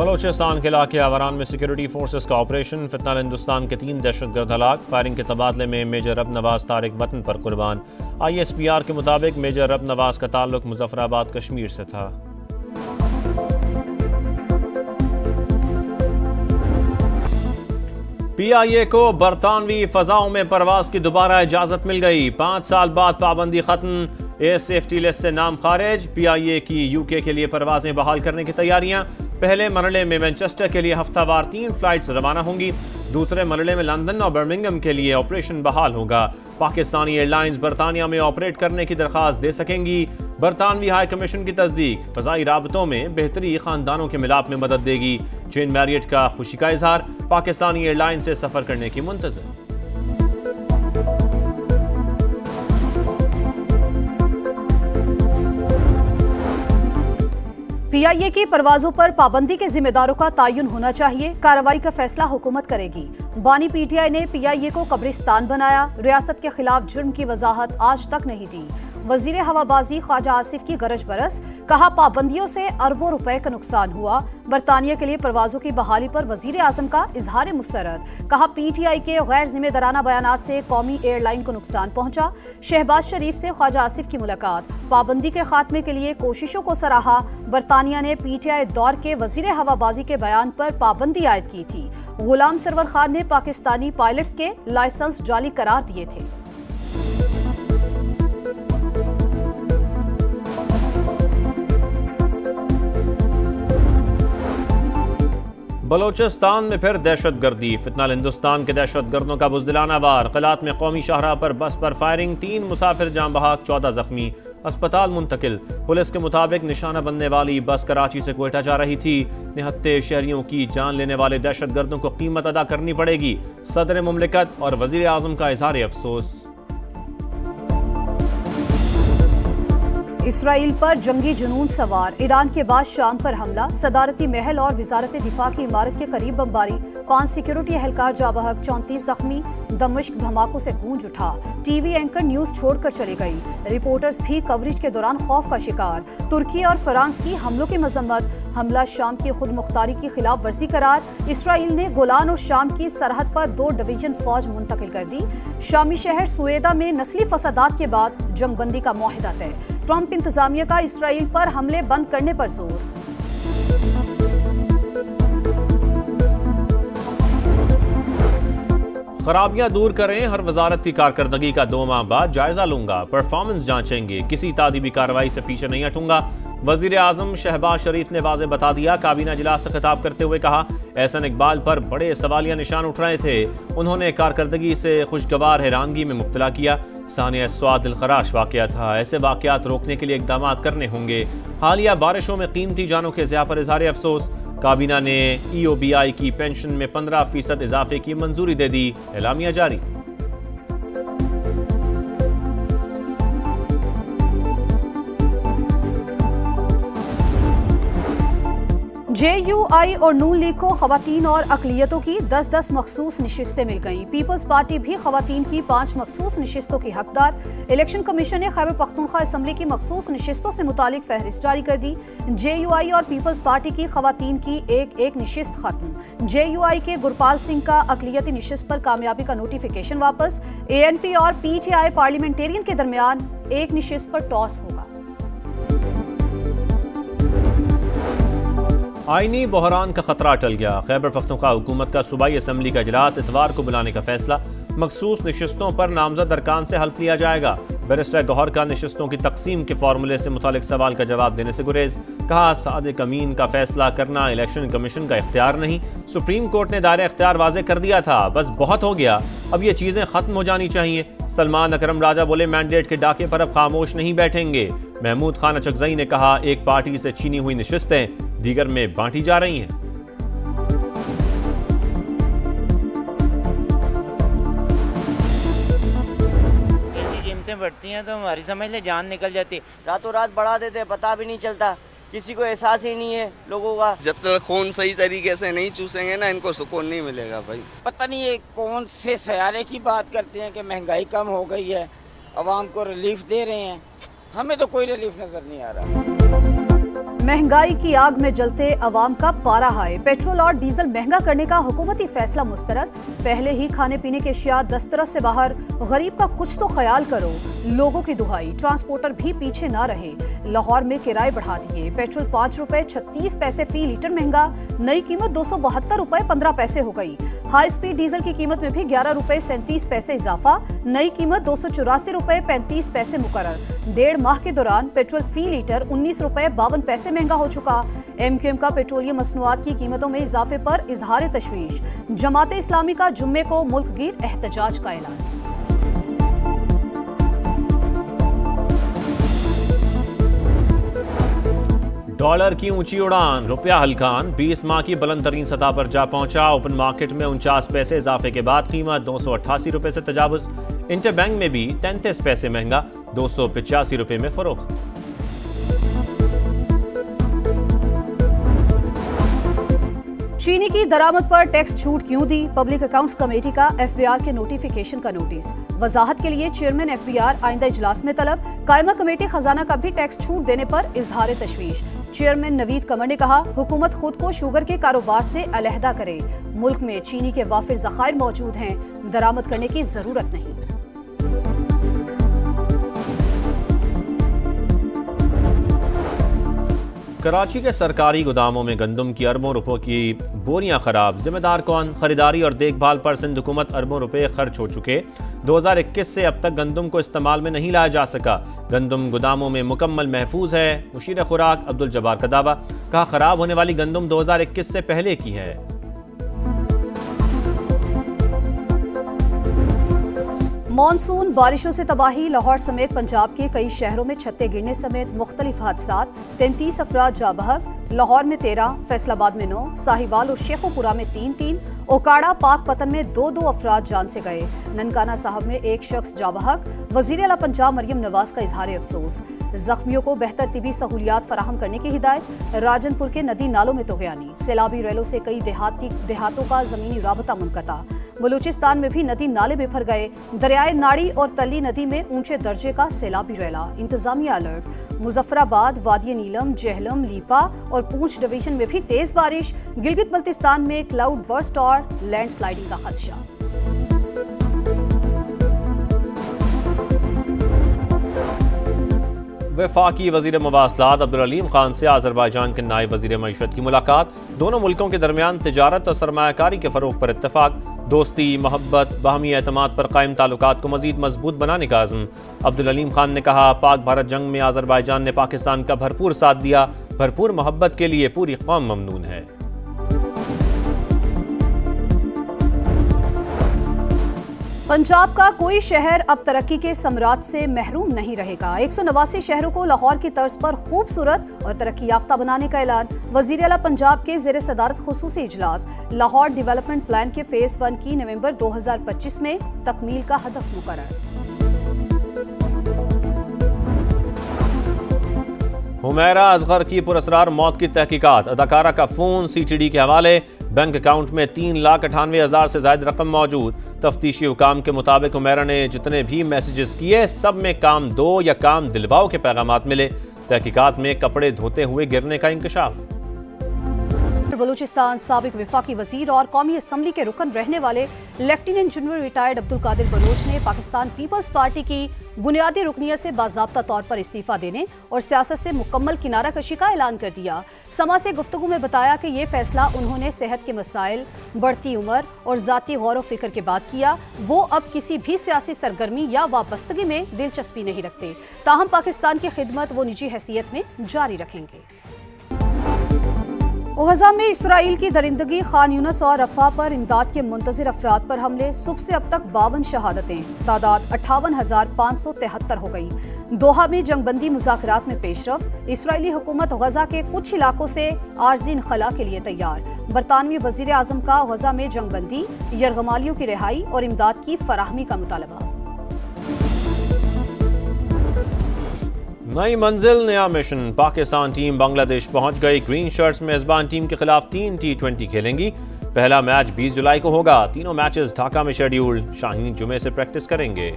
बलोचिस्तान के इलाके आवारान में सिक्योरिटी फोर्सेस का ऑपरेशन। फितनाल हिंदुस्तान के 3 दहशतगर्द हलाक। फायरिंग के तबादले में मेजर रब नवाज तारिक वतन पर कुर्बान। ISPR के मुताबिक मेजर रब नवाज का ताल्लुक मुजफ्फराबाद कश्मीर से था। PIA को बरतानवी फजाओं में परवाज की दोबारा इजाजत मिल गई। 5 साल बाद पाबंदी खत्म। एयर सेफ्टी लिस्ट से नाम खारिज। PIA की UK के लिए परवाजें बहाल करने की तैयारियां। पहले मरहले में मैनचेस्टर के लिए हफ्तावार 3 फ्लाइट्स रवाना होंगी। दूसरे मरहले में लंदन और बर्मिंघम के लिए ऑपरेशन बहाल होगा। पाकिस्तानी एयरलाइंस बरतानिया में ऑपरेट करने की दरख्वास्त दे सकेंगी। बरतानवी हाई कमीशन की तस्दीक। फ़ज़ाई राबतों में बेहतरी ख़ानदानों के मिलाप में मदद देगी। जेन मैरियट का खुशी का इजहार। पाकिस्तानी एयरलाइन से सफ़र करने की मुंतज़र। PIA की परवाजों पर पाबंदी के जिम्मेदारों का तयन होना चाहिए। कार्रवाई का फैसला हुकूमत करेगी। बानी PTI ने PIA को कब्रिस्तान बनाया। रियासत के खिलाफ जुर्म की वजाहत आज तक नहीं दी। वजीर हवाबाजी ख्वाजा आसिफ की गरज बरस। कहा पाबंदियों से अरबों रुपए का नुकसान हुआ। बरतानिया के लिए परवाजों की बहाली पर वजीर आजम का इजहार मुसरत। कहा PTI के गैर जिम्मेदाराना बयानात से कौमी एयरलाइन को नुकसान पहुंचा। शहबाज शरीफ से ख्वाजा आसिफ की मुलाकात। पाबंदी के खात्मे के लिए कोशिशों को सराहा। बरतानिया ने PTI दौर के वजीर हवाबाजी के बयान पर पाबंदी आयद की थी। गुलाम सरवर खान ने पाकिस्तानी पायलट्स के लाइसेंस जाली करार दिए थे। बलोचिस्तान में फिर दहशतगर्दी। फितनाल हिंदुस्तान के दहशतगर्दों का बुज़दिलाना वार। क़लात में कौमी शाहराह पर बस पर फायरिंग। 3 मुसाफिर जान बहक, 14 जख्मी। अस्पताल मुंतकिल। पुलिस के मुताबिक निशाना बनने वाली बस कराची से क्वेटा जा रही थी। निहत्ते शहरियों की जान लेने वाले दहशतगर्दों को कीमत अदा करनी पड़ेगी। सदर मुमलिकत और वजीर आजम का इजहार अफसोस। इसराइल पर जंगी जुनून सवार। ईरान के बाद शाम पर हमला। सदारती महल और वजारत दिफा की इमारत के करीब बमबारी। 5 सिक्योरिटी एहलकार जा बहक, 34 जख्मी। दमिश्क धमाकों से गूंज उठा। TV एंकर न्यूज छोड़कर चली गई। रिपोर्टर्स भी कवरेज के दौरान खौफ का शिकार। तुर्की और फ्रांस की हमलों की मजम्मत। हमला शाम की खुद मुख्तारी की खिलाफ वर्जी करार। इसराइल ने गोलान और शाम की सरहद पर 2 डिवीजन फौज मुंतकिल कर दी। शामी शहर सुएदा में नस्ली फसादात के बाद जंगबंदी का मुआहिदा तय। ट्रंप इंतजामिया का इसराइल पर हमले बंद करने पर जोर। खराबियां दूर करें। हर वजारत की कारकर्दगी का 2 माह बाद जायजा लूंगा। परफॉर्मेंस जांचेंगे। किसी तादीबी कार्रवाई से पीछे नहीं हटूंगा। वजीर आजम शहबाज शरीफ ने वाज़े बता दिया। काबीना इजलास से खिताब करते हुए कहा, एहसन इकबाल पर बड़े सवालिया निशान उठ रहे थे। उन्होंने कारकर्दगी से खुशगवार हैरानगी में मुब्तला किया। सानिया स्वाद दिलखराश वाकया था। ऐसे वाकयात रोकने के लिए इकदाम करने होंगे। हालिया बारिशों में कीमती जानों के ज़िया पर इजहार अफसोस। काबीना ने EOBI की पेंशन में 15% इजाफे की मंजूरी दे दी। एलामिया जारी। JUI और नून लीग को खवातीन और अकलियतों की 10-10 मखसूस नशिस्तें मिल गईं। पीपल्स पार्टी भी खवातीन की 5 मखसूस नशिस्तों की हकदार। इलेक्शन कमीशन ने खैबर पख्तूनख्वा असम्बली की मखसूस नशिस्तों से मुतालिक फहरिस्त जारी कर दी। JUI और पीपल्स पार्टी की खवातीन की एक नशिस्त खत्म। JUI के गुरपाल सिंह का अकलियती नशिस्त पर कामयाबी का नोटिफिकेशन वापस। ANP और PTI पार्लियामेंटेरियन के दरमियान एक नशिस्त पर टॉस होगा। आईनी बहरान का खतरा टल गया। खैबर पख्तूनख्वा हुकूमत का सूबाई असम्बली का इजलास इतवार को बुलाने का फैसला। मखसूस नशिस्तों पर नामजद अरकान से हल्फ लिया जाएगा। बैरिस्टर गौहर का नशिस्तों की तकसीम के फार्मूले से मुतालिक सवाल का जवाब देने से गुरेज। कहा, सादिक अमीन का फैसला करना इलेक्शन कमीशन का इख्तियार नहीं। सुप्रीम कोर्ट ने दायरा इख्तियार वाज़े कर दिया था। बस बहुत हो गया, अब ये चीज़ें ख़त्म हो जानी चाहिए। सलमान अकरम राजा बोले, मैंडेट के डाके पर अब खामोश नहीं बैठेंगे। महमूद खान अचकजई ने कहा, एक पार्टी से छीनी हुई नशिस्तें दीगर में बांटी जा रही हैं। बढ़ती हैं तो हमारी समझ ले जान निकल जाती है। रातों रात बढ़ा देते, पता भी नहीं चलता, किसी को एहसास ही नहीं है लोगों का। जब तक खून सही तरीके से नहीं चूसेंगे ना, इनको सुकून नहीं मिलेगा भाई। पता नहीं ये कौन से सयारे की बात करते हैं कि महंगाई कम हो गई है, अवाम को रिलीफ दे रहे हैं। हमें तो कोई रिलीफ नजर नहीं आ रहा। महंगाई की आग में जलते अवाम का पारा हाई। पेट्रोल और डीजल महंगा करने का हुकूमती फैसला मुस्तरद। पहले ही खाने पीने के अशिया दस्तरस से बाहर। गरीब का कुछ तो ख्याल करो, लोगों की दुहाई। ट्रांसपोर्टर भी पीछे ना रहे। लाहौर में किराए बढ़ा दिए। पेट्रोल 5 रुपए 36 पैसे फी लीटर महंगा। नई कीमत 272 रुपए 15 पैसे हो गई। हाई स्पीड डीजल की कीमत में भी 11 रुपए 37 पैसे इजाफा। नई कीमत 284 रुपए 35 पैसे मुकर्रर। 1.5 माह के दौरान पेट्रोल फी लीटर 19 रुपए 52 पैसे महंगा हो चुका। MQM का पेट्रोलियम मसनूआत की कीमतों में इजाफे पर इजहार तशवीश। जमात इस्लामी का जुम्मे को मुल्क गिर एहतजाज का ऐलान। डॉलर की ऊंची उड़ान, रुपया हल्कान 20 माह की बुलंद तरीन सतह पर जा पहुंचा। ओपन मार्केट में 49 पैसे इजाफे के बाद कीमत 288 रुपए से तजावुज। इंटरबैंक में भी 33 पैसे महंगा 285 रुपए में फरोख्त। चीनी की दरामद पर टैक्स छूट क्यों दी? पब्लिक अकाउंट्स कमेटी का FBR के नोटिफिकेशन का नोटिस। वजाहत के लिए चेयरमैन FBR आइंदा इजलास में तलब। कायमा कमेटी खजाना का भी टैक्स छूट देने पर इजहार तशवीश। चेयरमैन नवीद कमर ने कहा, हुकूमत खुद को शुगर के कारोबार से अलहदा करे। मुल्क में चीनी के वाफिर ज़खायर मौजूद हैं, दरामद करने की जरूरत नहीं। कराची के सरकारी गोदामों में गंदम की अरबों रुपयों की बोरियां खराब। जिम्मेदार कौन? खरीदारी और देखभाल पर सिंध हुकूमत अरबों रुपए खर्च हो चुके। 2021 से अब तक गंदम को इस्तेमाल में नहीं लाया जा सका। गंदम गोदामों में मुकम्मल महफूज है। मुशीर खुराक अब्दुल जब्बार का दावा। कहा, खराब होने वाली गंदम 2021 से पहले की है। मॉनसून बारिशों से तबाही। लाहौर समेत पंजाब के कई शहरों में छत्ते गिरने समेत मुख्तलिफ हादसात। 33 अफराद जा बहक। लाहौर में 13, फैसलाबाद में 9, साहिवाल और शेखोपुरा में 3-3, ओकाड़ा पाक पतन में 2-2 अफराद जान से गए। ननकाना साहब में 1 शख्स जा बहक। वज़ीर आला पंजाब मरियम नवाज का इजहार अफसोस। जख्मियों को बेहतर तिबी सहूलियात फराहम करने की हिदायत। राजनपुर के नदी नालों में तोगयानी। सैलाबी रेलों से कई देहातों का जमीनी राबता मुनक़ता। बलूचिस्तान में भी नदी नाले बिफर गए। दरियाए नाड़ी और तली नदी में ऊंचे दर्जे का सैलाबी रैला। इंतजामिया अलर्ट। मुजफ्फराबाद, वादी नीलम, जेहलम, लीपा और पूंछ डिवीजन में भी तेज बारिश। गिलगित बल्तिस्तान में क्लाउड बर्स्ट और लैंडस्लाइडिंग का खदशा। वफाकी वज़ीर मवासलात अब्दुल अलीम खान से आज़रबाईजान के नायब वज़ीर मईशत की मुलाकात। दोनों मुल्कों के दरमियान तिजारत और सरमायाकारी के फ़रोग़ पर इत्तफ़ाक़। दोस्ती, मोहब्बत, बाहमी एतमाद पर कायम ताल्लुकात को मज़ीद मजबूत बनाने का अज़्म। अब्दुल अलीम खान ने कहा, पाक भारत जंग में आज़रबाईजान ने पाकिस्तान का भरपूर साथ दिया। भरपूर मोहब्बत के लिए पूरी कौम ममनून है। पंजाब का कोई शहर अब तरक्की के सम्राट से महरूम नहीं रहेगा। 189 शहरों को लाहौर की तर्ज पर खूबसूरत और तरक्की याफ्ता बनाने का ऐलान। वज़ीर आला पंजाब के ज़ेर सदारत खुसूसी इजलास। लाहौर डेवलपमेंट प्लान के फेज 1 की नवंबर 2025 में तकमील का हदफ मुकर्रर। हुमैरा असगर की पुरस्रार मौत की तहकीकात। अदाकारा का फोन CTD के हवाले। बैंक अकाउंट में 3,98,000 से ज्यादा रकम मौजूद। तफ्तीशी हुकाम के मुताबिक हुमैरा ने जितने भी मैसेजेस किए सब में काम दो या काम दिलवाओ के पैगामात मिले। तहकीकात में कपड़े धोते हुए गिरने का इंकशाफ। बलूचिस्तान साबिक वफाकी वजीर और कौमी असम्बली के रुकन रहने वाले lieutenant general retired Abdul Qadir Baloch ने पाकिस्तान पीपल्स पार्टी की बुनियादी रुकनियत से बाज़ाब्ता तौर पर इस्तीफा देने और सियासत से मुकम्मल किनारा कशी का ऐलान कर दिया। समा से गुफ्तगू में बताया कि ये फैसला उन्होंने सेहत के मसाइल, बढ़ती उम्र और ज़ाती गौर व फिक्र के बाद किया। वो अब किसी भी सियासी सरगर्मी या वाबस्तगी में दिलचस्पी नहीं रखते। ताहम पाकिस्तान की खिदमत वो निजी हैसियत में जारी रखेंगे। गज़ा में इसराइल की दरिंदगी। खान यूनस और रफ़ा पर इमदाद के मुंतज़िर अफराद पर हमले। सुबह से अब तक 52 शहादतें। तादाद 58,573 हो गई। दोहा में जंगबंदी मुज़ाकरात में पेशरफ। इसराइली हुकूमत गज़ा के कुछ इलाकों से आर्ज़ी इनखला के लिए तैयार। बरतानवी वज़ीर आज़म का गज़ा में जंगबंदी, यरगमालियों की रिहाई और इमदाद की फराहमी का मुतालबा। नई मंजिल, नया मिशन। पाकिस्तान टीम बांग्लादेश पहुंच गई। ग्रीन शर्ट्स मेजबान टीम के खिलाफ 3 T20 खेलेंगी। पहला मैच 20 जुलाई को होगा। तीनों मैचेस ढाका में शेड्यूल्ड। शाहीन जुमे से प्रैक्टिस करेंगे।